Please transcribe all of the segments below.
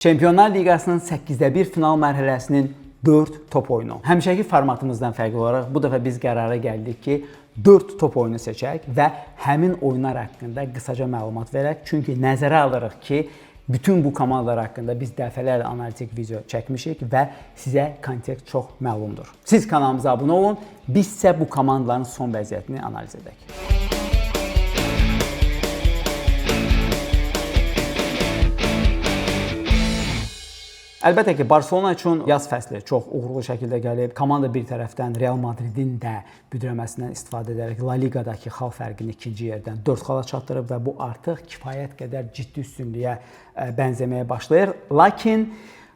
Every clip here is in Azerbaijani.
Çempionlar Liqasının 8-də 1 final mərhələsinin 4 top oyunu. Həmişəki formatımızdan fərqli olaraq bu dəfə biz qərara gəldik ki, 4 top oyunu seçək və həmin oyunlar haqqında qısaca məlumat verək. Çünki nəzərə alırıq ki, bütün bu komandalar haqqında biz dəfələrlə analitik video çəkmişik və sizə kontekst çox məlumdur. Siz kanalımıza abunə olun, biz isə bu komandaların son vəziyyətini analiz edək. Əlbəttə ki, Barcelona üçün yaz fəsli çox uğurlu şəkildə gəlib. Komanda bir tərəfdən Real Madridin də büdrəməsindən istifadə edərək La Liqadakı xal fərqini ikinci yerdən 4 xala çatdırıb və bu artıq kifayət qədər ciddi üstünlüyə bənzəməyə başlayır. Lakin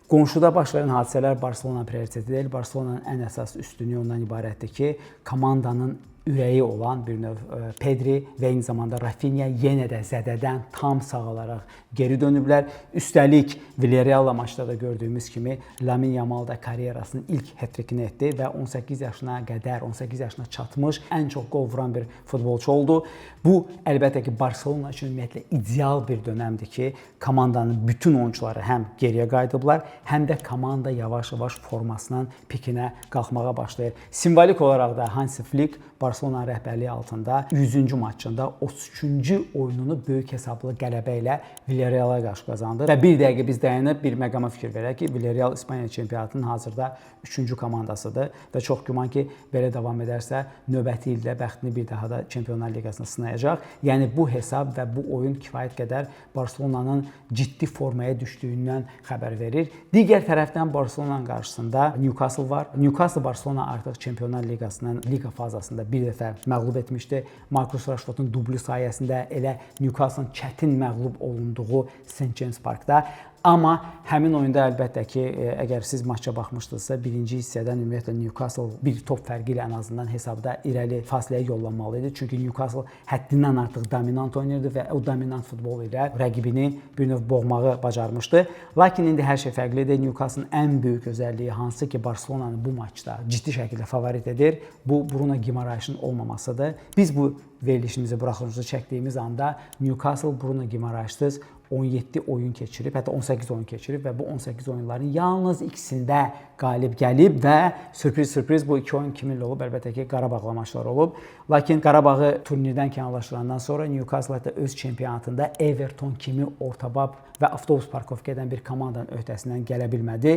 qonşuda baş verən hadisələr Barcelona prioriteti deyil. Barcelonanın ən əsas üstünlüyü ondan ibarətdir ki, komandanın ürəyi olan bir növ Pedri və eyni zamanda Rafinha yenə də zədədən tam sağalaraq geri dönüblər. Üstəlik Villarreal maçda da gördüyümüz kimi Lamine Yamal da karyerasının ilk hat-trickini etdi və 18 yaşına qədər, 18 yaşına çatmış ən çox qol vuran bir futbolçu oldu. Bu əlbəttə ki, Barcelona üçün ümumiyyətlə ideal bir dönəmdir ki, komandanın bütün oyuncuları həm geriyə qayıdıblar, həm də komanda yavaş-yavaş formasının pikinə qalxmağa başlayır. Simvolik olaraq da Hansi Flick Barcelona rəhbərliyi altında 100-cü maçında 33-cü oyununu böyük hesablı qələbə ilə Villarreal-a qarşı qazandı. Və bir dəqiqə biz dayanıb bir məqama fikir verək ki, Villarreal İspaniya çempionatının hazırda 3-cü komandasıdır və çox güman ki, belə davam edərsə növbəti ildə bəxtini bir daha da Çempionlar Liqasında sınayacaq. Yəni bu hesab və bu oyun kifayət qədər Barcelonanın ciddi formaya düşdüyündən xəbər verir. Digər tərəfdən Barcelonanın qarşısında Newcastle var. Newcastle Barcelona artıq Çempionlar Liqasının liqa fazasında bir dəfə məğlub etmişdi. Marcus Rashfordun dublu sayəsində elə Newcastle-ın çətin məğlub olunduğu St. James Parkda. Amma həmin oyunda əlbəttə ki, əgər siz maça baxmışdınızsa, birinci hissədən ümumiyyətlə Newcastle bir top fərqi ilə ən azından hesabda irəli fasiləyə yollanmalı idi. Çünki Newcastle həddindən artıq dominant oynayırdı və o dominant futbol ilə rəqibini bir növ boğmağı bacarmışdı. Lakin indi hər şey fərqlidir. Newcastle-ın ən böyük özəlliyi hansı ki, Barcelonanı bu maçda ciddi şəkildə favorit edir, bu Bruno Guimaraes-in olmamasıdır. Biz bu verilişimizi, buraxılışımızı çəkdiyimiz anda Newcastle Bruno Guimaraes-siz 17 oyun keçirib, hətta 18 oyun keçirib və bu 18 oyunların yalnız ikisində qalib gəlib və sürpriz bu iki oyun kiminlə olub? Əlbəttə ki, Qarabağla maçlar olub. Lakin Qarabağı turnirdən kənarlaşdırandan sonra Newcastle hətta öz çempionatında Everton kimi ortabab və avtobus parkovka edən bir komandanın öhdəsindən gələ bilmədi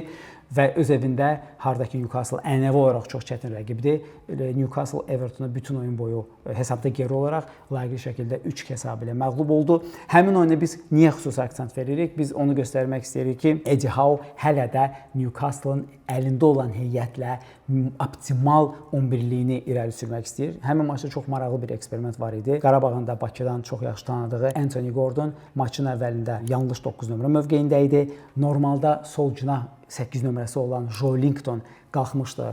və öz evində hardakı Newcastle ənənəvi olaraq çox çətin rəqibdir. Newcastle Evertona bütün oyun boyu hesabda geri olaraq layiqli şəkildə 3 hesabı ilə məğlub oldu. Həmin oyuna biz niyə xüsusi aksent veririk? Biz onu göstərmək istəyirik ki, Eddie Howe hələ də Newcastle-ın əlində olan heyətlə optimal 11-liyini irəli sürmək istəyir. Həmin maçda çox maraqlı bir eksperiment var idi. Qarabağın da Bakıdan çox yaxşı tanıdığı Anthony Gordon maçın əvvəlində yanlış 9 nömrə mövqeyində idi. Normalda sol cinah 8 nömrəsi olan Joelinton qalxmışdı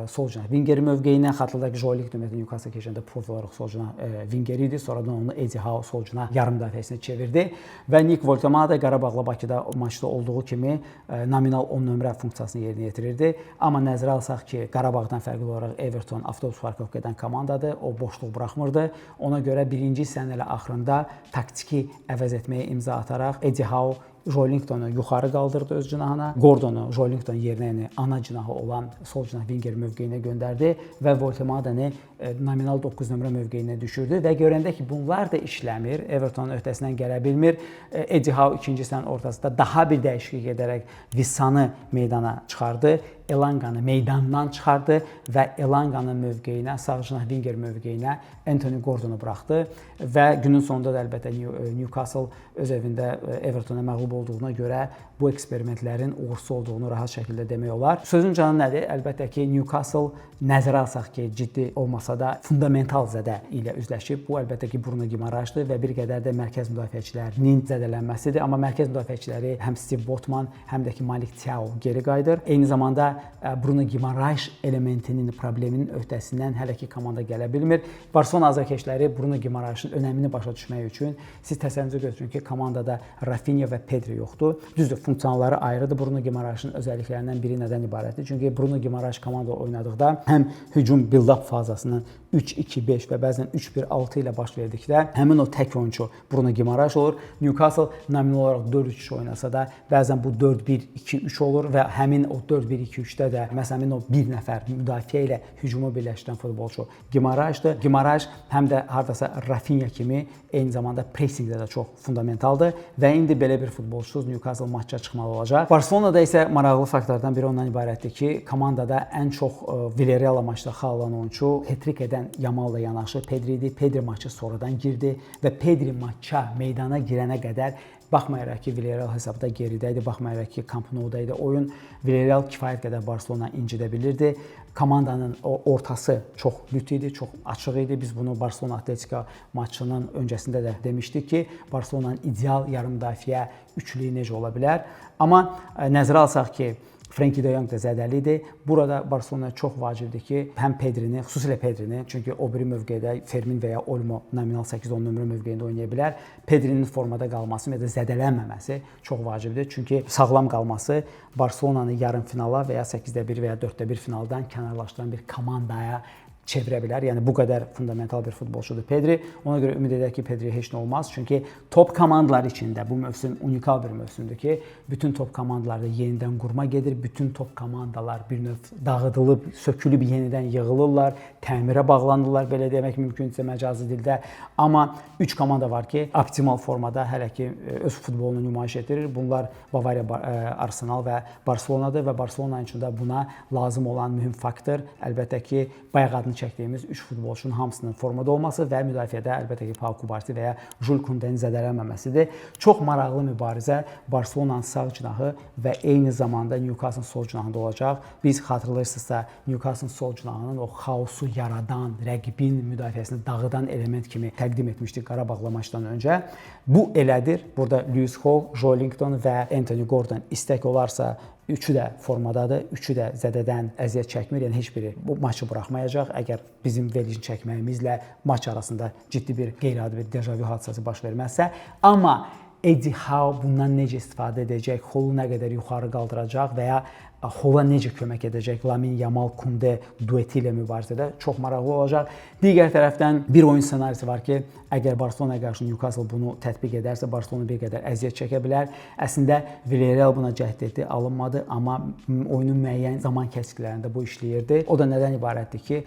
sol cinah vingeri mövqeyinə. Xatırladaq ki, Joelinton Newcastle keçəndə profil olaraq sol cinah vingeri idi. Sonradan onu Eddie Howe sol cinah yarım müdafiəsinə çevirdi və Nick Woltemade Qarabağla Bakıda maçda olduğu kimi nominal 10 nömrə funksiyasını yerinə yetirirdi. Amma nəzərə alsaq ki, Qarabağdan fərqli olaraq Everton avtobus parkovka edən komandadır. O boşluq buraxmırdı. Ona görə birinci hissənin elə axırında taktiki əvəz etməyə imza ataraq Eddie Howe Joelinton'u yuxarı qaldırdı öz cinahına. Gordon'u Joelinton yerinə ana cinahı olan sol cinah vinger mövqeyinə göndərdi və Woltemade'ni nominal 9 nömrə mövqeyinə düşürdü və görəndə ki, bunlar da işləmir, Everton'un öhdəsindən gələ bilmir. Eddie Howe ikinci hissənin ortasında daha bir dəyişiklik edərək Vissanı meydana çıxardı. Elanganı meydandan çıxardı və Elanganın mövqeyinə, sağ cinah vinger mövqeyinə Anthony Gordon'u buraxdı və günün sonunda da əlbəttə Newcastle öz evində Everton'a məğlub olduğuna görə bu eksperimentlərin uğursuz olduğunu rahat şəkildə demək olar. Sözün canı nədir? Əlbəttə ki, Newcastle nəzərə alsaq ki, ciddi olmasa da fundamental zədə ilə üzləşib. Bu əlbəttə ki, Bruno Guimaraes-dir və bir qədər də mərkəz müdafiəçilərinin zədələnməsidir. Amma mərkəz müdafiəçiləri həm Steve Botman, həm də ki Malik Thiaw geri qayıdır. Eyni zamanda Bruno Guimaraes elementinin, probleminin öhdəsindən hələ ki komanda gələ bilmir. Barselona azarkeşləri Bruno Guimaraes'in önəmini başa düşmək üçün siz təsəvvürünüzə götürün ki, komandada Rafinha və Pedri yoxdur. Düzdür, funksiyaları ayrıdır. Bruno Guimaraes'in özəlliklərindən biri nədən ibarətdir? Çünki Bruno Guimaraes komanda oynadıqda həm hücum build-up fazasının 3-2-5 və bəzən 3-1-6 ilə baş verdikdə həmin o tək oyunçu Bruno Guimaraes olur. Newcastle nominal olaraq 4-3-3 oynasa da bəzən bu 4-1-2-3 olur və həmin o 4-1-2-3-də də məsələn o bir nəfər müdafiə ilə hücumu birləşdirən futbolçu Guimaraes'dir. Guimaraes həm də hardasa Rafinha kimi eyni zamanda pressingdə də çox fundamentaldır və indi belə bir futbolçusuz Newcastle maçça çıxmalı olacaq. Barcelona'da isə maraqlı faktlardan biri ondan ibarətdir ki, komandada ən çox Villarreal maçda xal alan oyunçu hat-trick edən Yamal'la yanaşı Pedri idi. Pedri maçı sonradan girdi və Pedri maça meydana girənə qədər baxmayaraq ki, Villarreal hesabda geridə idi, baxmayaraq ki, Camp Nou-da idi oyun, Villarreal kifayət qədər Barcelona incidə bilirdi. Komandanın ortası çox lüt idi, çox açıq idi. Biz bunu Barcelona Atletika maçının öncəsində də demişdik ki, Barcelona'nın ideal yarım müdafiə üçlüyü necə ola bilər. Amma nəzərə alsaq ki, Frenkie de Jong da zədəlidir. Burada Barcelona çox vacibdir ki, həm Pedrini, xüsusilə Pedrini, çünki o biri mövqedə Fermin və ya Olmo nominal 8-10 nömrə mövqeyində oynaya bilər. Pedrinin formada qalması və ya zədələnməməsi çox vacibdir. Çünki sağlam qalması Barcelona'nı yarım finala və ya 8-də 1 və ya 4-də 1 finaldan kənarlaşdıran bir komandaya çevirə bilər. Yəni bu qədər fundamental bir futbolçudur Pedri. Ona görə ümid edək ki, Pedriyə heç nə olmaz. Çünki top komandalar içində bu mövsüm unikal bir mövsümdür ki, bütün top komandalarda yenidən qurma gedir. Bütün top komandalar bir növ dağıdılıb, sökülüb yenidən yığılırlar, təmirə bağlanırlar, belə demək mümkünsə məcazi dildə. Amma 3 komanda var ki, optimal formada hələ ki öz futbolunu nümayiş etdirir. Bunlar Bavariya, Arsenal və Barcelonadır və Barcelona üçün də buna lazım olan mühüm faktor əlbəttə ki, bayaq adını çəkdiyimiz 3 futbolçunun hamısının formada olması və müdafiədə əlbəttə ki, Pau Kubarsi və ya Jules Koundé'nin zədələnməməsidir. Çox maraqlı mübarizə Barcelona'nın sağ cinahı və eyni zamanda Newcastle sol cinahında olacaq. Biz xatırlayırsınızsa Newcastle sol cinahının o xaosu yaradan, rəqibin müdafiəsini dağıdan element kimi təqdim etmişdik Qarabağla maçdan öncə. Bu elədir. Burada Lewis Hall, Joe Linton və Anthony Gordon istək olarsa üçü də formadadır, üçü də zədədən əziyyət çəkmir, yəni heç biri bu maçı buraxmayacaq. Əgər bizim verilişini çəkməyimizlə maç arasında ciddi bir qeyri-adi bir dejavu hadisəsi baş verməzsə, amma Eddie Howe bundan necə istifadə edəcək, Holu nə qədər yuxarı qaldıracaq və ya Hola necə kömək edəcək Lamine Yamal Koundé dueti ilə mübarizədə çox maraqlı olacaq. Digər tərəfdən bir oyun ssenarisi var ki, əgər Barcelona'ya qarşı Newcastle bunu tətbiq edərsə, Barcelona bir qədər əziyyət çəkə bilər. Əslində Villarreal buna cəhd etdi, alınmadı, amma oyunun müəyyən zaman kəsiklərində bu işləyirdi. O da nədən ibarətdir ki,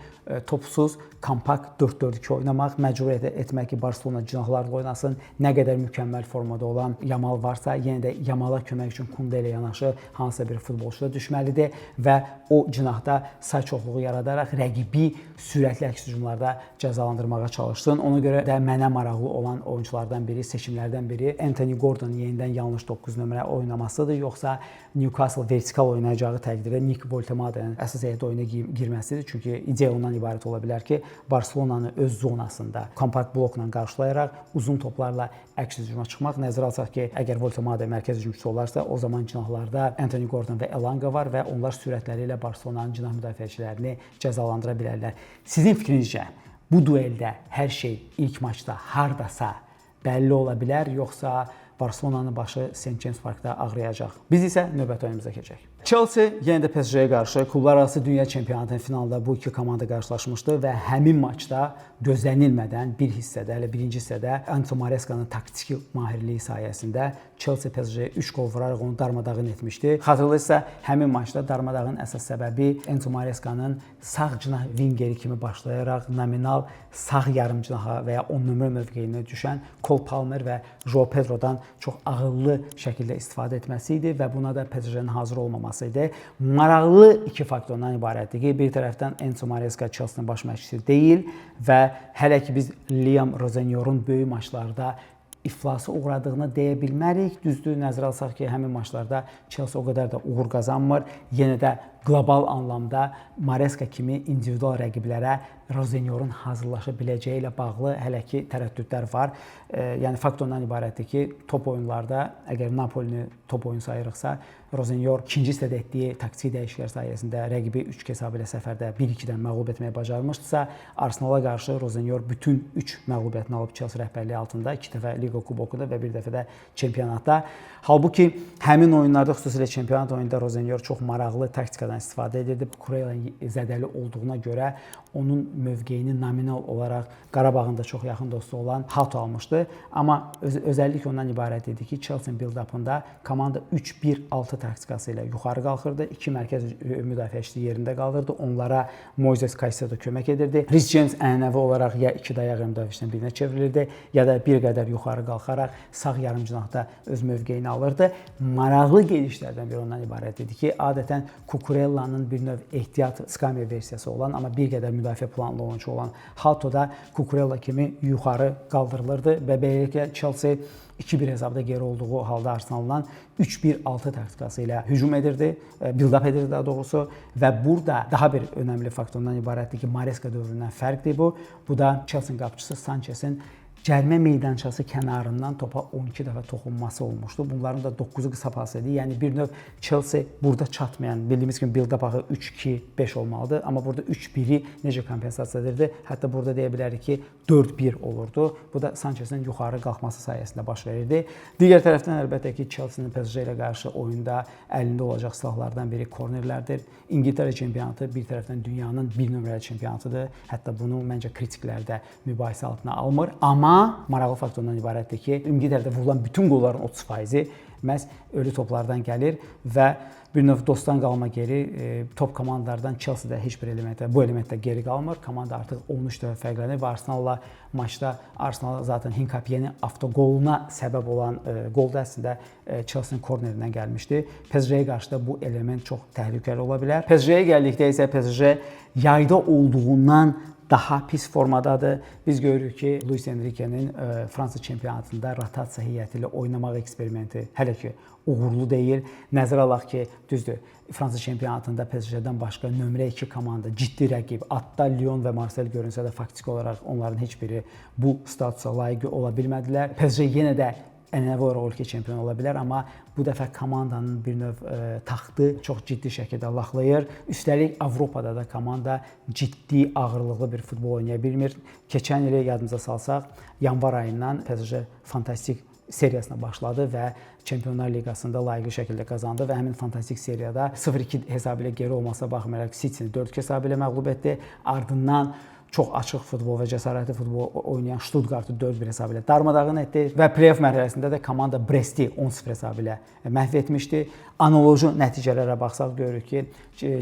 topsuz, kompakt 4-4-2 oynamaq, məcbur etmək ki, Barcelona cinahlarla oynasın. Nə qədər mükəmməl formada olan Yamal varsa, yenə də Yamala kömək üçün Koundé ilə yanaşı hansısa bir futbolçu da düşməlidir və o cinahda say çoxluğu yaradaraq rəqibi sürətli əks hücumlarda cəzalandırmağa çalışsın. Ona görə də mənə maraqlı olan oyunculardan biri, seçimlərdən biri Anthony Gordon'un yenidən yanlış 9 nömrə oynamasıdır, yoxsa Newcastle vertikal oynayacağı təqdirdə Nick Woltemade'nin əsas heyətə oyuna girməsidir. Çünki ideya ondan ibarət ola bilər ki, Barcelona'nı öz zonasında kompakt blokla qarşılayaraq uzun toplarla əks hücuma çıxmaq. Nəzərə alsaq ki, əgər Woltemade mərkəz hücumçusu olarsa, o zaman cinahlarda Anthony Gordon və Elanga var və onlar sürətləri ilə Barcelona'nın cinah müdafiəçilərini cəzalandıra bilərlər. Sizin fikrinizcə bu dueldə hər şey ilk maçda hardasa bəlli ola bilər, yoxsa Barcelona'nın başı St. James Park'da ağrıyacaq? Biz isə növbəti oyunumuza keçək. Chelsea yenə də PSG-yə qarşı klublararası dünya çempionatının finalında bu iki komanda qarşılaşmışdı və həmin maçda gözlənilmədən bir hissədə, elə birinci hissədə Enzo Maresca'nın taktiki mahirliyi sayəsində Chelsea PSG-yə 3 gol vuraraq onu darmadağın etmişdi. Xatırlayırsa, həmin maçda darmadağın əsas səbəbi Enzo Maresca'nın sağ cinah vingeri kimi başlayaraq nominal sağ yarım cinaha və ya 10 nömrə mövqeyinə düşən Cole Palmer və João Pedro'dan çox ağıllı şəkildə istifadə etməsi idi və buna da PSG-nin hazır olmaması idi. Maraqlı iki faktordan ibarətdir ki, bir tərəfdən Enzo Maresca Chelsea-nin baş məşqçisi deyil və hələ ki biz Liam Rosenyor'un böyük maçlarda iflasa uğradığını deyə bilmərik. Düzdür, nəzərə alsaq ki, həmin maçlarda Chelsea o qədər də uğur qazanmır. Yenə də qlobal anlamda Maresca kimi individual rəqiblərə Rozenyorun hazırlaşa biləcəyi ilə bağlı hələ ki tərəddüdlər var. Yəni fakt ondan ibarətdir ki, top oyunlarda əgər Napolini top oyun sayırıqsa, Rozenyor ikinci hissədə etdiyi taktiki dəyişikliklər sayəsində rəqibi 3-2 hesabı ilə səfərdə 1-2-dən məğlub etməyi bacarmışdısa, Arsenala qarşı Rozenyor bütün 3 məğlubiyyətini alıb Chelsea rəhbərliyi altında 2 dəfə Liqa Kubokuda və 1 dəfə də çempionatda. Halbuki həmin oyunlarda, xüsusilə çempionat oyununda Rozenyor çox maraqlı taktikadan istifadə edirdi. Kurela zədəli olduğuna görə onun mövqeyini nominal olaraq Qarabağın da çox yaxın dostu olan Hato almışdı. Amma özəllik ondan ibarət idi ki, Chelsea build-up'ında komanda 3-1-6 taktikası ilə yuxarı qalxırdı. 2 mərkəz müdafiəçisi yerində qalırdı. Onlara Moises Caicedo kömək edirdi. Reece James ənənəvi olaraq ya 2 dayaq müdafiəçisindən birinə çevrilirdi, ya da bir qədər yuxarı qalxaraq sağ yarımcinahda öz mövqeyini alırdı. Maraqlı gedişlərdən biri ondan ibarət idi ki, adətən Cucurella'nın bir növ ehtiyat skamya versiyası olan, amma bir qədər müdafiə planlı oyunçu olan Hato da Cucurella kimi yuxarı qaldırılırdı və beləliklə Chelsea 2-1 hesabda geri olduğu halda Arsenaldan 3-1-6 taktikası ilə hücum edirdi, build-up edirdi daha doğrusu və burada daha bir önəmli faktordan ibarətdir ki, Maresca dövründən fərqdir bu. Bu da Chelsea qapıçısı Sanchez'in cərimə meydançası kənarından topa 12 dəfə toxunması olmuşdu. Bunların da 9-u qısa pas idi. Yəni bir növ Chelsea burada çatmayan, bildiyimiz kimi build-up axı 3-2-5 olmalıdır. Amma burada 3-1-i necə kompensasiya edirdi? Hətta burada deyə bilərik ki, 4-1 olurdu. Bu da Sanchez'in yuxarı qalxması sayəsində baş verirdi. Digər tərəfdən əlbəttə ki, Chelsea-nin PSG ilə qarşı oyunda əlində olacaq silahlardan biri kornerlərdir. İngiltərə çempionatı bir tərəfdən dünyanın bir nömrəli çempionatıdır. Hətta bunu məncə kritiklər də mübahisə altına almır. Amma maraqlı faktordan ibarətdir ki, İngiltərədə vurulan bütün qolların 30%-i məhz ölü toplardan gəlir və bir növ dostdan qalma geri top komandalardan Chelsea-də heç bir bu elementdə geri qalmır. Komanda artıq 13 dəfə fərqlənir və Arsenal-la maçda Arsenal zaten Hinkapie'nin avtogoluna səbəb olan qol da əslində Chelsea-nin kornerindən gəlmişdi. PSG-yə qarşı da bu element çox təhlükəli ola bilər. PSG-yə gəldikdə isə PSG yayda olduğundan daha pis formadadır. Biz görürük ki, Luis Enrique'nin Fransa çempionatında rotasiya heyəti ilə oynamaq eksperimenti hələ ki uğurlu deyil. Nəzərə alaq ki, düzdür, Fransa çempionatında PSG-dən başqa nömrə 2 komanda, ciddi rəqib, hatta Lyon və Marseille görünsə də faktiki olaraq onların heç biri bu statusa layiq ola bilmədilər. PSG yenə də ənənəvi olaraq ölkə çempionu ola bilər, amma bu dəfə komandanın bir növ taxtı çox ciddi şəkildə laxlayır. Üstəlik Avropada da komanda ciddi, ağırlıqlı bir futbol oynaya bilmir. Keçən ili yadımıza salsaq, yanvar ayından PSG fantastik seriyasına başladı və Çempionlar Liqasında layiqli şəkildə qazandı və həmin fantastik seriyada 0-2 hesabı ilə geri olmasına baxmayaraq City-ni 4-2 hesabı ilə məğlub etdi. Ardından çox açıq futbol və cəsarətli futbol oynayan Stuttgartı 4-1 hesabı ilə darmadağın etdi və play-off mərhələsində də komanda Bresti 10-0 hesabı ilə məhv etmişdi. Analoji nəticələrə baxsaq görürük ki,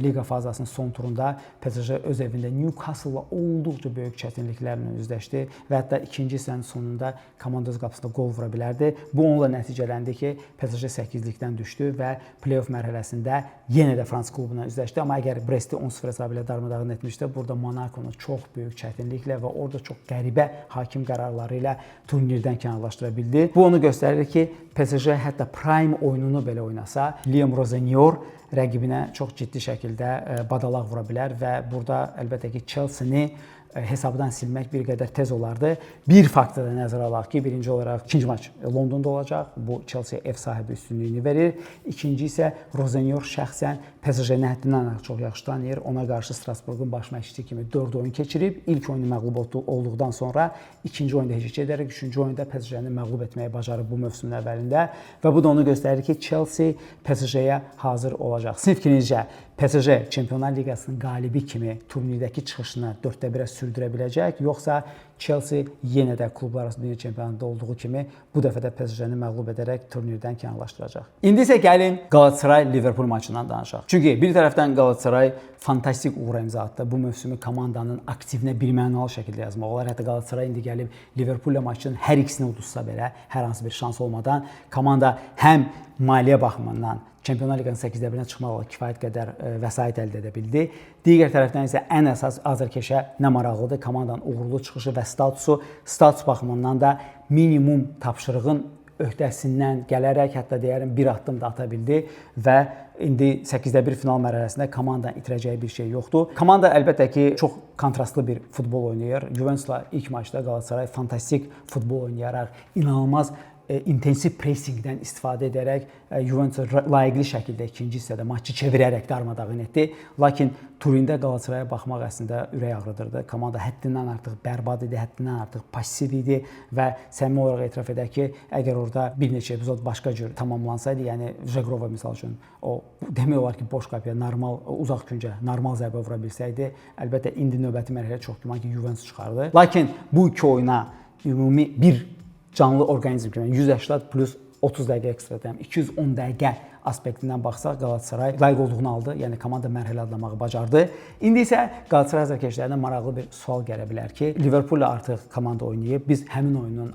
liqa fazasının son turunda PSG öz evində Newcastle-la olduqca böyük çətinliklərlə üzləşdi və hətta ikinci hissənin sonunda komanda öz qapısında qol vura bilərdi. Bu onunla nəticələndi ki, PSG 8-likdən düşdü və play-off mərhələsində yenə də Fransa klubuna üzləşdi. Amma əgər Bresti 10-0 hesabı ilə darmadağın etmişdi, burada Monakonu çox böyük çətinliklə və orada çox qəribə hakim qərarları ilə turnirdən kənarlaşdıra bildi. Bu onu göstərir ki, PSG hətta prime oyununu belə oynasa, Liam Rozenyor rəqibinə çox ciddi şəkildə badalaq vura bilər və burada əlbəttə ki, Chelsea-ni hesabdan silmək bir qədər tez olardı. Bir faktor da nəzərə alaq ki, birinci olaraq ikinci maç Londonda olacaq. Bu Chelsea ev sahibi üstünlüyünü verir. İkinci isə Rozenyor şəxsən PSG-ni həddindən çox yaxşı tanıyır. Ona qarşı Strasburqun baş məşqçisi kimi 4 oyun keçirib. İlk oyunu məğlub olduqdan sonra ikinci oyunda heç edərək üçüncü oyunda PSG-ni məğlub etməyi bacarıb bu mövsümün əvvəlində və bu da onu göstərir ki, Chelsea PSG-yə hazır olacaq. Sizin fikrinizcə PSG Çempionlar Liqasının qalibi kimi turnirdəki çıxışını 4-1-ə sürdürə biləcək, yoxsa Chelsea yenə də klublar arası dünya çempionatında olduğu kimi bu dəfə də PSG-ni məğlub edərək turnirdən kənarlaşdıracaq. İndi isə gəlin Galatasaray-Liverpool maçından danışaq. Çünki bir tərəfdən Galatasaray fantastik uğura imza atdı. Bu mövsümü komandanın aktivinə birmənalı şəkildə yazmaq olar. Hətta Galatasaray indi gəlib Liverpool-la maçın hər ikisini uduzsa belə, hər hansı bir şans olmadan komanda həm maliyyə baxımından Çempionlar Liqasının 8-də 1-ə çıxmaqla kifayət qədər vəsait əldə edə bildi. Digər tərəfdən isə ən əsas azarkeşə nə maraqlıdır? Komandanın uğurlu çıxışı və statusu. Status baxımından da minimum tapşırığın öhdəsindən gələrək hətta deyərəm bir addım da ata bildi və indi 8-də 1 final mərhələsində komandanın itirəcəyi bir şey yoxdur. Komanda əlbəttə ki, çox kontrastlı bir futbol oynayır. Juventusla ilk maçda Qalatasaray fantastik futbol oynayaraq inanılmaz intensiv pressingdən istifadə edərək Juventus layiqli şəkildə ikinci hissədə maçı çevirərək darmadağın etdi. Lakin Turində Qalatasaraya baxmaq əslində ürək ağrıdırdı. Komanda həddindən artıq bərbad idi, həddindən artıq pasiv idi və səmimi olaraq etiraf edək ki, əgər orada bir neçə epizod başqa cür tamamlansaydı, yəni Jegrova misal üçün o demək olar ki, boş qapıya normal uzaq küncə normal zərbə vura bilsəydi, əlbəttə indi növbəti mərhələ çox güman ki, Juventus çıxardı. Lakin bu iki oyuna ümumi bir canlı orqanizm kimi 180 plus 30 dəqiqə ekstra time, 210 dəqiqə aspektindən baxsaq Qalatasaray layiq olduğunu aldı. Yəni komanda mərhələ adlamağı bacardı. İndi isə Qalatasaray azarkeşlərinə maraqlı bir sual gələ bilər ki, Liverpool artıq komanda oynayıb. Biz həmin oyunun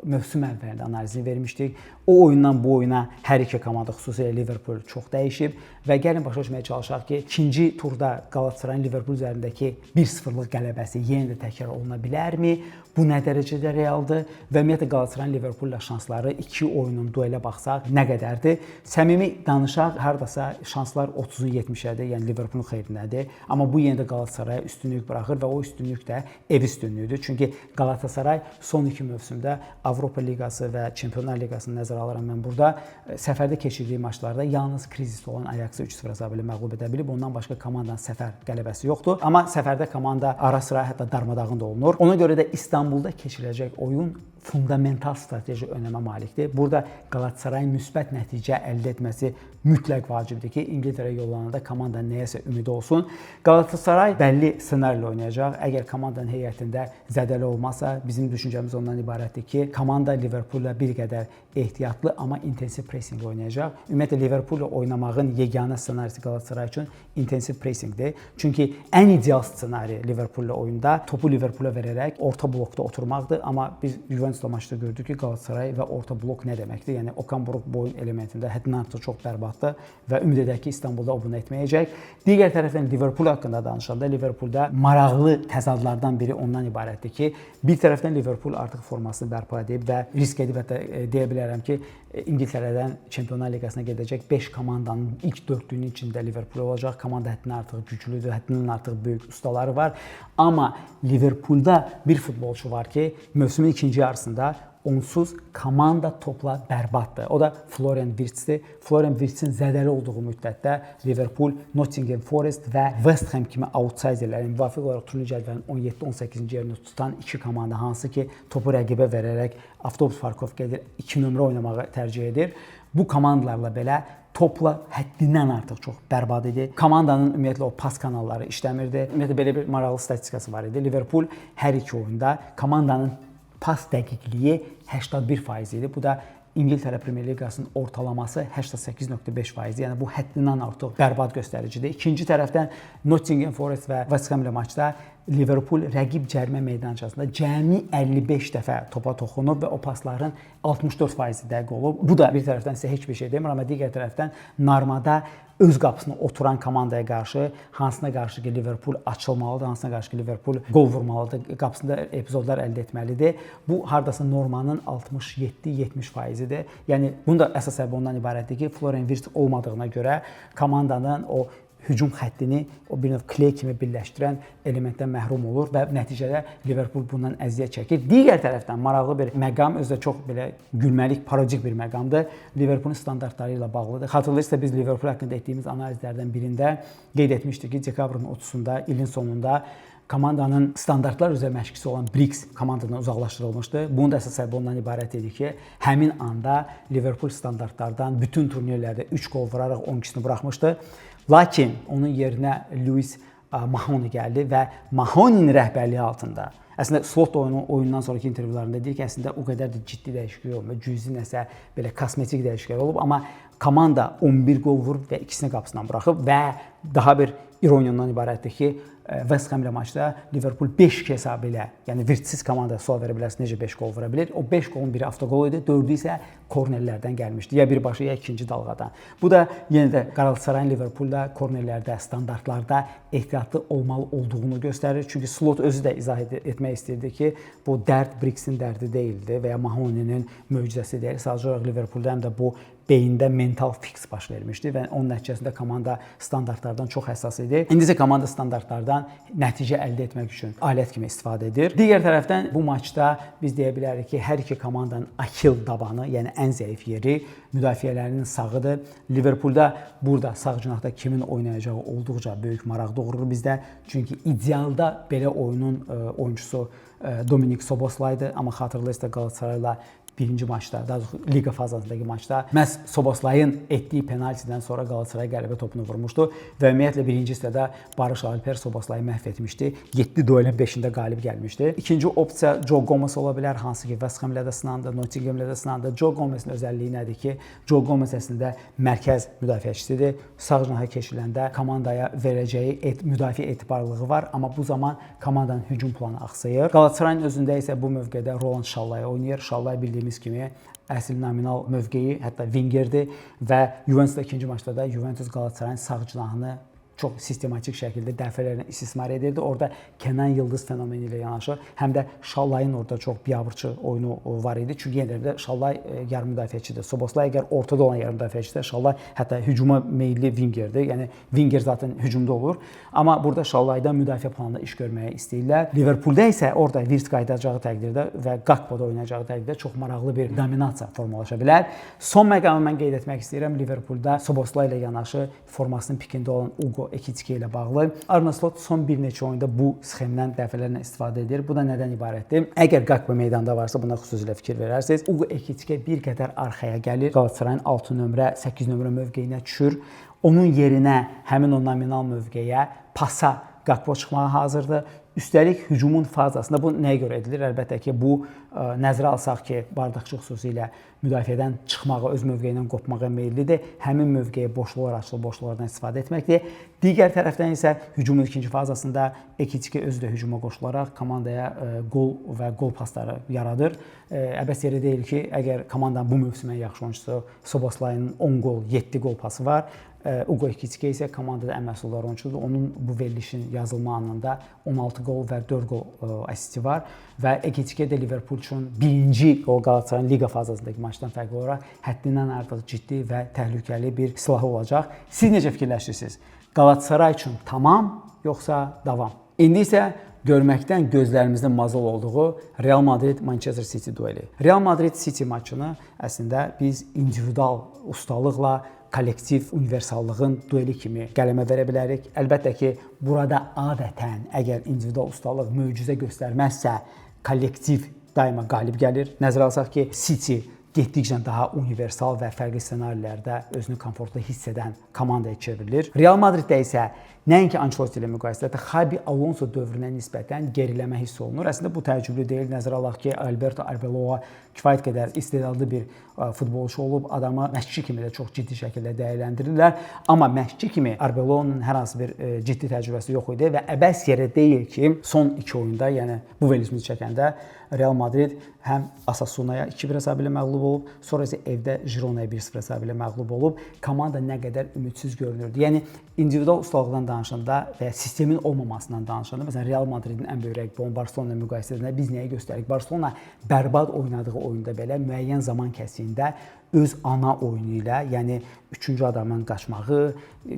mövsüm əvvəlində analizini vermişdik. O oyundan bu oyuna hər iki komanda, xüsusilə Liverpool çox dəyişib və gəlin başa düşməyə çalışaq ki, ikinci turda Qalatasarayın Liverpool üzərindəki 1-0-lıq qələbəsi yenə də təkrar oluna bilərmi? Bu nə dərəcədə realdır və ümumiyyətlə Qalatasarayın Liverpool ilə şansları iki oyunun duelə baxsaq nə qədərdir? Səmimi danışaq, hardasa şanslar 30-u 70-ədir, yəni Liverpoolun xeyrinədir. Amma bu yenə də Qalatasaraya üstünlük buraxır və o üstünlük də ev üstünlüyüdür. Çünki Qalatasaray son iki mövsümdə Avropa Liqası və Çempionlar Liqasını nəzərə alaram mən burada səfərdə keçirdiyi maçlarda yalnız krizisdə olan Ajax-ı 3-0 hesabı ilə məğlub edə bilib. Ondan başqa komandanın səfər qələbəsi yoxdur. Amma səfərdə komanda ara-sıra hətta darmadağın da olunur. Ona görə də İstanbulda keçiriləcək oyun fundamental strateji önəmə malikdir. Burada Qalatasarayın müsbət nəticə əldə etməsi mütləq vacibdir ki, İngiltərəyə yollananda komanda nəyəsə ümidi olsun. Qalatasaray bəlli ssenarilə oynayacaq. Əgər komandanın heyətində zədəli olmazsa, bizim düşüncəmiz ondan ibarətdir ki, komanda Liverpool-la bir qədər ehtiyatlı, amma intensiv pressing oynayacaq. Ümumiyyətlə Liverpool-la oynamağın yeganə ssenarisi Qalatasaray üçün intensiv pressingdir. Çünki ən ideal ssenari Liverpool-la oyunda topu Liverpool-a verərək orta blokda oturmaqdır. Amma biz Juventusla maçda gördük ki, Qalatasaray və orta blok nə deməkdir? Yəni Okan Buruk bu oyun elementində həddindən artıq çox bərbaddır və ümid edək ki, İstanbulda o bunu etməyəcək. Digər tərəfdən Liverpool haqqında danışanda Liverpoolda maraqlı təzadlardan biri ondan ibarətdir ki, bir tərəfdən Liverpool artıq formasını bərpa edib və risk edib hətta deyə bilərəm ki, İngiltərədən Çempionlar Liqasına gedəcək 5 komandanın ilk dördlüyünün içində Liverpool olacaq. Komanda həddindən artıq güclüdür, həddindən artıq böyük ustaları var. Amma Liverpoolda bir futbolçu var ki, mövsümün ikinci yarısında onsuz komanda topla bərbaddır. O da Florian Wirtzdir. Florian Wirtzin zədəli olduğu müddətdə Liverpool, Nottingham Forest və West Ham kimi outsiderlərin müvafiq olaraq turnir cədvəlinin 17-18-ci yerini tutan iki komanda, hansı ki topu rəqibə verərək avtobus parkovka edir, 2 nömrə oynamağı tərcih edir. Bu komandalarla belə topla həddindən artıq çox bərbad idi. Komandanın ümumiyyətlə o pas kanalları işləmirdi. Ümumiyyətlə belə bir maraqlı statistikası var idi. Liverpool hər iki oyunda komandanın pas dəqiqliyi 81% idi. Bu da İngiltərə Premyer Liqasının ortalaması 88.5%. Yəni bu həddindən artıq bərbad göstəricidir. İkinci tərəfdən Nottingham Forest və West Ham ilə maçda Liverpool rəqib cərimə meydançasında cəmi 55 dəfə topa toxunub və o pasların 64% dəqiq olub. Bu da bir tərəfdən sizə heç bir şey demir, amma digər tərəfdən normada öz qapısına oturan komandaya qarşı, hansına qarşı ki Liverpool açılmalıdır, hansına qarşı ki Liverpool qol vurmalıdır, qapısında epizodlar əldə etməlidir. Bu hardasa normanın 67-70%-idir. Yəni bunun da əsas səbəbi ondan ibarətdir ki, Florian Wirtz olmadığına görə komandanın o hücum xəttini o bir növ kley kimi birləşdirən elementdən məhrum olur və nəticədə Liverpool bundan əziyyət çəkir. Digər tərəfdən maraqlı bir məqam, özü də çox belə gülməlik, parodik bir məqamdır. Liverpoolun standartları ilə bağlıdır. Xatırlayırsınızsa biz Liverpool haqqında etdiyimiz analizlərdən birində qeyd etmişdik ki, dekabrın 30-da, ilin sonunda komandanın standartlar üzrə məşqçisi olan Briggs komandadan uzaqlaşdırılmışdı. Bunun da əsas səbəbi ondan ibarət idi ki, həmin anda Liverpool standartlardan bütün turnirlərdə 3 qol vuraraq 12-sini buraxmışdı. Lakin onun yerinə Lewis Mahoni gəldi və Mahoninin rəhbərliyi altında əslində Slot oyundan sonraki intervyularında deyir ki, əslində o qədər də ciddi dəyişiklik olmur, cüzi nəsə belə kosmetik dəyişikliklər olub, amma komanda 11 qol vurub və ikisini qapısından buraxıb və daha bir ironiyadan ibarətdir ki, West Ham ilə maçda Liverpool 5-2 hesabı ilə, yəni virtsiz komandaya sual verə bilərsiniz, necə 5 qol vura bilir? O 5 qolun biri avtogol idi, 4-ü isə kornerlərdən gəlmişdi. Ya birbaşa, ya ikinci dalğadan. Bu da yenə də Qalatasarayın Liverpoolda kornerlərdə, standartlarda ehtiyatlı olmalı olduğunu göstərir. Çünki Slot özü də izah etmək istəyirdi ki, bu dərd Brixin dərdi deyildi və ya Mahoninin möcüzəsi deyil. Sadəcə olaraq Liverpoolda həm də bu beyində mental fix baş vermişdi və onun nəticəsində komanda standartlardan çox həssas idi. İndi isə komanda standartlardan nəticə əldə etmək üçün alət kimi istifadə edir. Digər tərəfdən bu maçda biz deyə bilərik ki, hər iki komandanın akil dabanı, yəni ən zəif yeri müdafiələrinin sağıdır. Liverpoolda burada sağ cinahda kimin oynayacağı olduqca böyük maraq doğurur bizdə. Çünki idealda belə oyunun oyunçusu Dominik Szoboszlay-dı, amma xatırlayırsınız Qalatasarayla birinci maçda, daha doğrusu liqa fazasındakı maçda məhz Szoboszlayın etdiyi penaltidən sonra Qalatasaray qələbə topunu vurmuşdu və ümumiyyətlə birinci hissədə Barış Alper Szoboszlayı məhv etmişdi. 7 duelin 5-də qalib gəlmişdi. İkinci opsiya Joe Gomez ola bilər, hansı ki West Ham ilə də sınandı, Nottingham ilə də sınandı. Joe Gomezin özəlliyi nədir ki, Joe Gomez əslində mərkəz müdafiəçisidir. Sağ cinaha keçiləndə komandaya verəcəyi müdafiə etibarlılığı var, amma bu zaman komandanın hücum planı axsayır. Qalatasarayın özündə isə bu mövqedə Roland Şallay oynayır. Şallay bildiyimiz kimi əsl nominal mövqeyi, hətta wingerdir və Juventusda ikinci maçda da Juventus Qalatasarayın sağ cinahını çox sistematik şəkildə dəfələrlə istismar edirdi. Orada Kenan Yıldız fenomeni ilə yanaşı həm də Şallayın orada çox biabırçı oyunu var idi. Çünki yenə də Şallay yarım müdafiəçidir. Szoboszlay əgər ortada olan yarım müdafiəçidir, Şallay hətta hücuma meylli wingerdir. Yəni winger zaten hücumda olur. Amma burada Şallaydan müdafiə planında iş görməyə istəyirlər. Liverpoolda isə orada Virt qayıdacağı təqdirdə və Gakpo'da oynayacağı təqdirdə çox maraqlı bir dominasiya formalaşa bilər. Son məqamı mən qeyd etmək istəyirəm. Liverpoolda Szoboszlay ilə yanaşı formasının pikində olan Ugo Ekitike ilə bağlı. Arne Slot son bir neçə oyunda bu sxemdən dəfələrlə istifadə edir. Bu da nədən ibarətdir? Əgər Gakpo meydanda varsa buna xüsusilə fikir verərsiniz. Ugo Ekitike bir qədər arxaya gəlir. Qalatasarayın 6 nömrə, 8 nömrə mövqeyinə düşür. Onun yerinə həmin o nominal mövqeyə pasa Gakpo çıxmağa hazırdır. Üstəlik hücumun fazasında bu nəyə görə edilir? Əlbəttə ki, bu nəzərə alsaq ki, Bardaqçı xüsusilə müdafiədən çıxmağa, öz mövqeyindən qopmağa meyllidir. Həmin mövqeyə boşluqlar açılıb, boşluqlardan istifadə etməkdir. Digər tərəfdən isə hücumun ikinci fazasında Ekitike özü də hücuma qoşularaq komandaya qol və qol pasları yaradır. Əbəs yeri deyil ki, əgər komandanın bu mövsümün yaxşı oyunçusu Szoboszlayın 10 qol, 7 qol pası var. Ugo Ekitike isə komandada ən məhsuldar oyunçudur. Onun bu verilişin yazılma anında 16 qol və 4 qol asisti var və Ekitike də Liverpool üçün birinci o Qalatasarayın liqa fazasındakı maçdan fərqli olaraq həddindən artıq ciddi və təhlükəli bir silahı olacaq. Siz necə fikirləşirsiniz? Qalatasaray üçün tamam, yoxsa davam? İndi isə görməkdən gözlərimizin mazal olduğu Real Madrid-Manchester City dueli. Real Madrid-City maçını əslində biz individual ustalıqla kollektiv universallığın dueli kimi qələmə verə bilərik. Əlbəttə ki, burada adətən əgər individual ustalıq möcüzə göstərməzsə, kollektiv daima qalib gəlir. Nəzərə alsaq ki, City getdikcə daha universal və fərqli ssenarilərdə özünü komfortlu hiss edən komandaya çevrilir. Real Madriddə isə nəinki Ancelotti ilə müqayisədə Xabi Alonso dövrünə nisbətən geriləmə hiss olunur. Əslində bu təəccüblü deyil. Nəzərə alaq ki, Alberto Arbeloa kifayət qədər istedadlı bir futbolçu olub, adamı məşqçi kimi də çox ciddi şəkildə dəyərləndirirlər. Amma məşqçi kimi Arbeloa'nın hər hansı bir ciddi təcrübəsi yox idi və əbəs yerə deyil ki, son 2 oyunda, yəni bu verilişimizi çəkəndə Real Madrid həm Asasuna'ya 2-1 hesabı ilə məğlub olub, sonra isə evdə Girona'ya 1-0 hesabı ilə məğlub olub. Komanda nə qədər ümidsiz görünürdü. Yəni individual ustalıqdan danışanda və ya sistemin olmamasından danışanda, məsələn Real Madridin ən böyük rəqibi olan Barcelona ilə müqayisə edəndə biz nəyə göstərik? Barcelona bərbad oynadığı oyunda belə müəyyən zaman kəsiyində öz ana oyunu ilə, yəni 3-cü adamın qaçmağı,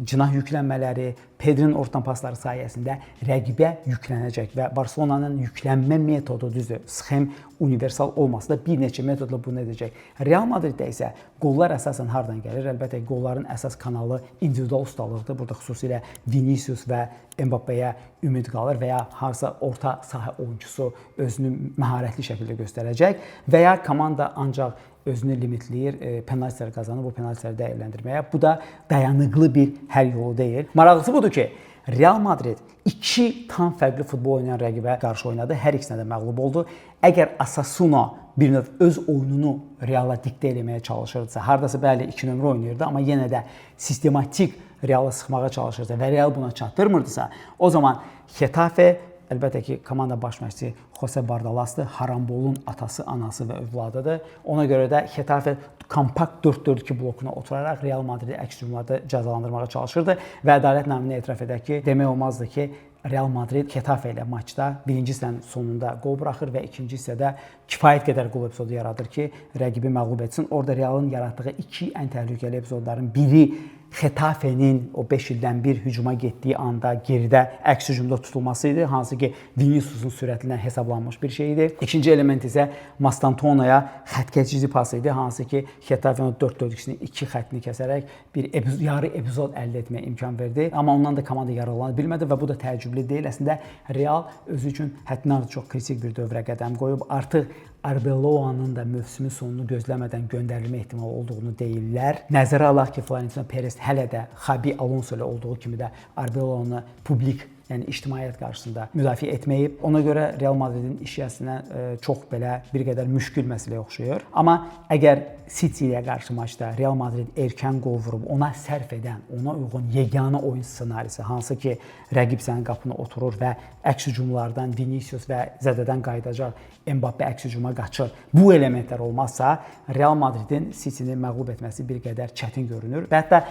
cinah yüklənmələri, Pedri'nin ortadan pasları sayəsində rəqibə yüklənəcək və Barcelona'nın yüklənmə metodu düzdür, sxem universal olmasa da bir neçə metodla bunu edəcək. Real Madriddə isə qollar əsasən hardan gəlir? Əlbəttə qolların əsas kanalı individual ustalıqdır. Burada xüsusilə Vinicius və Mbappe'yə ümid qalır və ya harsa orta sahə oyunçusu özünü məharətli şəkildə göstərəcək və ya komanda ancaq özünü limitləyir, penaltiləri qazanır, bu penaltiləri dəyərləndirməyə. Bu da dayanıqlı bir həll yolu deyil. Maraqlısı budur ki, Real Madrid 2 tam fərqli futbol oynayan rəqibə qarşı oynadı. Hər ikisinə də məğlub oldu. Əgər Osasuna bir növ öz oyununu Reala diktə eləməyə çalışırdısa, hardasa bəli 2 nömrə oynayırdı, amma yenə də sistematik Realı sıxmağa çalışırsa və Real buna çatdırmırdısa, o zaman Xetafe, əlbəttə ki, komanda baş məşqçisi Jose Bardalasdır, Harambolun atası, anası və övladıdır. Ona görə də Xetafe kompakt 4-4-2 blokuna oturaraq Real Madridi əks hücumlarda cəzalandırmağa çalışırdı və ədalət naminə etiraf edək ki, demək olmazdı ki, Real Madrid Xetafe ilə maçda birinci hissənin sonunda qol buraxır və ikinci hissədə kifayət qədər qol epizodu yaradır ki, rəqibi məğlub etsin. Orada Realın yaratdığı 2 ən təhlükəli epizodların biri Xetafenin o 5 ildən bir hücuma getdiyi anda geridə əks hücumda tutulması idi, hansı ki Viniciusun sürətindən hesablanmış bir şey idi. İkinci element isə Mastantonaya xətt keçici pas idi, hansı ki Xetafenin 4-4-2-sinin 2 xəttini kəsərək bir yarı epizod əldə etməyə imkan verdi. Amma ondan da komanda yararlana bilmədi və bu da təəccüblü deyil. Əslində Real özü üçün həddindən artıq çox kritik bir dövrə qədəm qoyub. Artıq Arbeloa'nın da mövsümün sonunu gözləmədən göndərilmə ehtimalı olduğunu deyirlər. Nəzərə alaq ki, Florentino Perez hələ də Xabi Alonso ilə olduğu kimi də Arbeloa'nı publik, yəni ictimaiyyət qarşısında müdafiə etməyib. Ona görə Real Madridin işyəsinə çox belə bir qədər müşkül məsələyə oxşayır. Amma əgər City-yə qarşı maçda Real Madrid erkən qol vurub ona sərf edən, ona uyğun yeganə oyun ssenarisi, hansı ki rəqib sənin qapına oturur və əks hücumlardan Vinicius və zədədən qayıdacaq Mbappe əks hücuma qaçır. Bu elementlər olmazsa Real Madridin City-ni məğlub etməsi bir qədər çətin görünür. Və hətta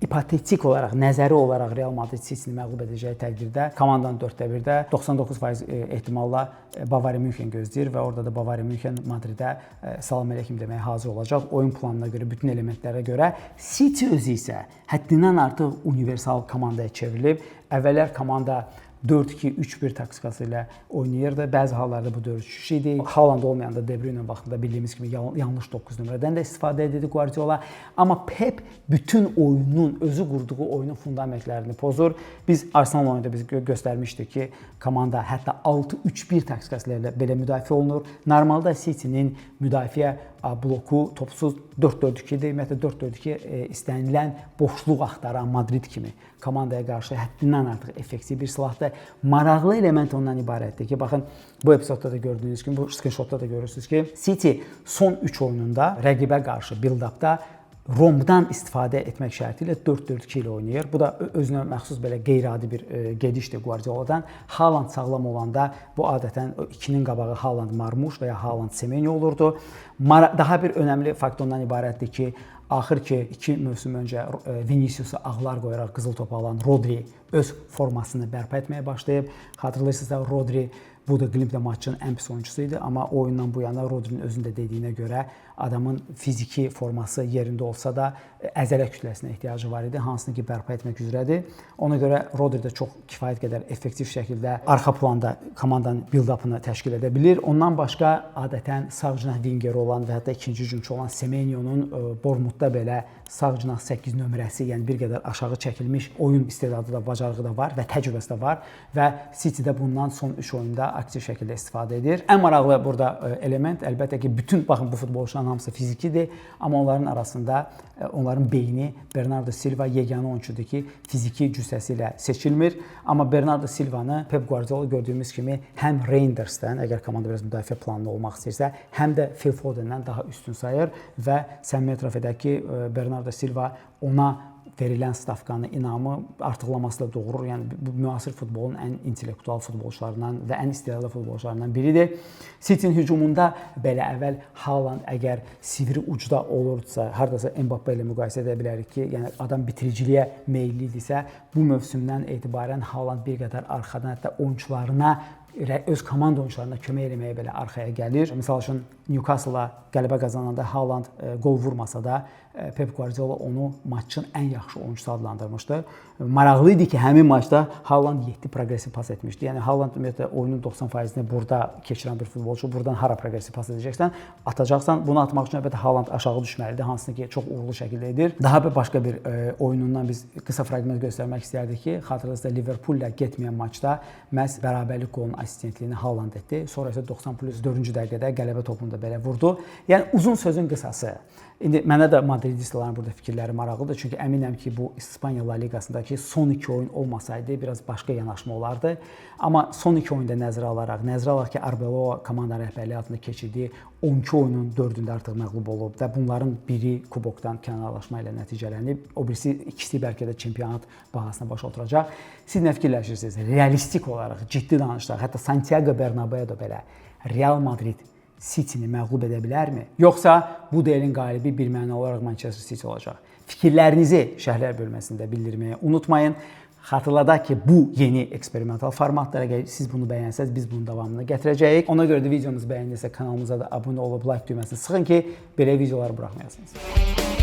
ipotetik olaraq, nəzəri olaraq Real Madrid City-ni məğlub edəcəyi təqdirdə komandanın 4-1-də 99% ehtimalla Bavariya Münxen gözləyir və orada da Bavariya Münxen Madridə salam əleykum deməyə hazır olacaq. Oyun planına görə, bütün elementlərə görə. City özü isə həddindən artıq universal komandaya çevrilib. Əvvəllər komanda 4-2-3-1 taktikası ilə oynayırdı. Bəzi hallarda bu 4-3 idi. Haaland olmayanda De Bruyne vaxtında bildiyimiz kimi yanlış 9 nömrədən də istifadə edirdi Guardiola. Amma Pep bütün oyunun, özü qurduğu oyunun fundamentlərini pozur. Biz Arsenal oyunda biz göstərmişdik ki, komanda hətta 6-3-1 taktikası ilə belə müdafiə olunur. Normalda City-nin müdafiə bloku topsuz 4-4-2-dir. Ümumiyyətlə 4-4-2 istənilən boşluq axtaran Madrid kimi komandaya qarşı həddindən artıq effektiv bir silahdır. Maraqlı element ondan ibarətdir ki, baxın bu epizodda da gördüyünüz kimi, bu screenshotda da görürsünüz ki, City son 3 oyununda rəqibə qarşı build-upda romdan istifadə etmək şərti ilə 4-4-2 ilə oynayır. Bu da özünə məxsus belə qeyri-adi bir gedişdir Guardiola'dan. Haaland sağlam olanda bu adətən 2-nin qabağı Haaland Marmuş və ya Haaland Semenyo olurdu. Daha bir önəmli faktor ondan ibarətdir ki, axır ki 2 mövsüm öncə Vinicius'a ağlar qoyaraq qızıl topu alan Rodri öz formasını bərpa etməyə başlayıb. Xatırlayırsınızsa Rodri bu da Glimplə maçın ən pis oyunçusu idi, amma oyundan bu yana Rodri'nin özünün də dediyinə görə adamın fiziki forması yerində olsa da əzələ kütləsinə ehtiyacı var idi, hansını ki bərpa etmək üzrədir. Ona görə Rodri də çox kifayət qədər effektiv şəkildə arxa planda komandanın build-up'ını təşkil edə bilir. Ondan başqa adətən sağ cinah wingeri olan və hətta ikinci hücumçu olan Semenyonun Bournemouthda belə sağ cinah 8 nömrəsi, yəni bir qədər aşağı çəkilmiş oyun istedadı da, bacarığı da var və təcrübəsi də var və City də bundan son 3 oyunda aktiv şəkildə istifadə edir. Ən maraqlı burada element əlbəttə ki, bütün baxın bu futbolçuların hamısı fizikidir, amma onların arasında onların beyni Bernardo Silva yeganə oyunçudur ki, fiziki cüssəsi ilə seçilmir. Amma Bernardo Silvanı Pep Guardiola gördüyümüz kimi həm Reinders'dən, əgər komanda biraz müdafiə planlı olmaq istəyirsə, həm də Phil Foden'dən daha üstün sayır və sən etiraf edək ki, Bernardo Silva ona verilən stavkanı, inamı artıqlaması da doğurur. Yəni bu müasir futbolun ən intellektual futbolçularından və ən istedadlı futbolçularından biridir. City-nin hücumunda belə əvvəl Haaland əgər sivri ucda olursa, hardasa Mbappe ilə müqayisə edə bilərik ki, yəni adam bitiriciliyə meylli idisə, bu mövsümdən etibarən Haaland bir qədər arxadan, hətta oyunçularına öz komanda oyunçularına kömək eləməyə belə arxaya gəlir. Məsəl üçün Newcastle-a qələbə qazananda Haaland qol vurmasa da Pep Guardiola onu maçın ən yaxşı oyunçusu adlandırmışdı. Maraqlı idi ki, həmin maçda Haaland 7 progressiv pas etmişdi. Yəni Haaland ümumiyyətlə oyunun 90%-ni burada keçirən bir futbolçu. Buradan hara progressiv pas edəcəksən, atacaqsan. Bunu atmaq üçün əlbəttə Haaland aşağı düşməlidir, hansını ki çox uğurlu şəkildə edir. Daha bir başqa bir oyunundan biz qısa fraqment göstərmək istərdik ki, xatırınızda Liverpool-la getməyən maçda məhz bərabərlik qolunun assistentliyini Haaland etdi. Sonra isə 90+4-cü dəqiqədə qələbə topunu da belə vurdu. Yəni uzun sözün qısası. İndi mənə də Madrid Madridistlərin burada fikirləri maraqlıdır. Çünki əminəm ki, bu İspaniya La Liqasındakı son 2 oyun olmasaydı biraz başqa yanaşma olardı. Amma son 2 oyunda nəzərə alaq ki, Arbeloa komanda rəhbərliyi altında keçirdiyi 12 oyunun 4-ündə artıq məğlub olub və bunların biri kubokdan kənarlaşma ilə nəticələnib. O birisi ikisi bəlkə də çempionat bahasına başa oturacaq. Siz nə fikirləşirsiniz? Realistik olaraq, ciddi danışsaq, hətta Santiago Bernabéu'da belə Real Madrid City-ni məğlub edə bilərmi? Yoxsa bu duelin qalibi birmənalı olaraq Manchester City olacaq? Fikirlərinizi şərhlər bölməsində bildirməyi unutmayın. Xatırladaq ki, bu yeni eksperimental formatdır. Əgər siz bunu bəyənsəz, biz bunun davamını gətirəcəyik. Ona görə də videomuzu bəyəndinizsə kanalımıza da abunə olub like düyməsini sıxın ki, belə videoları buraxmayasınız.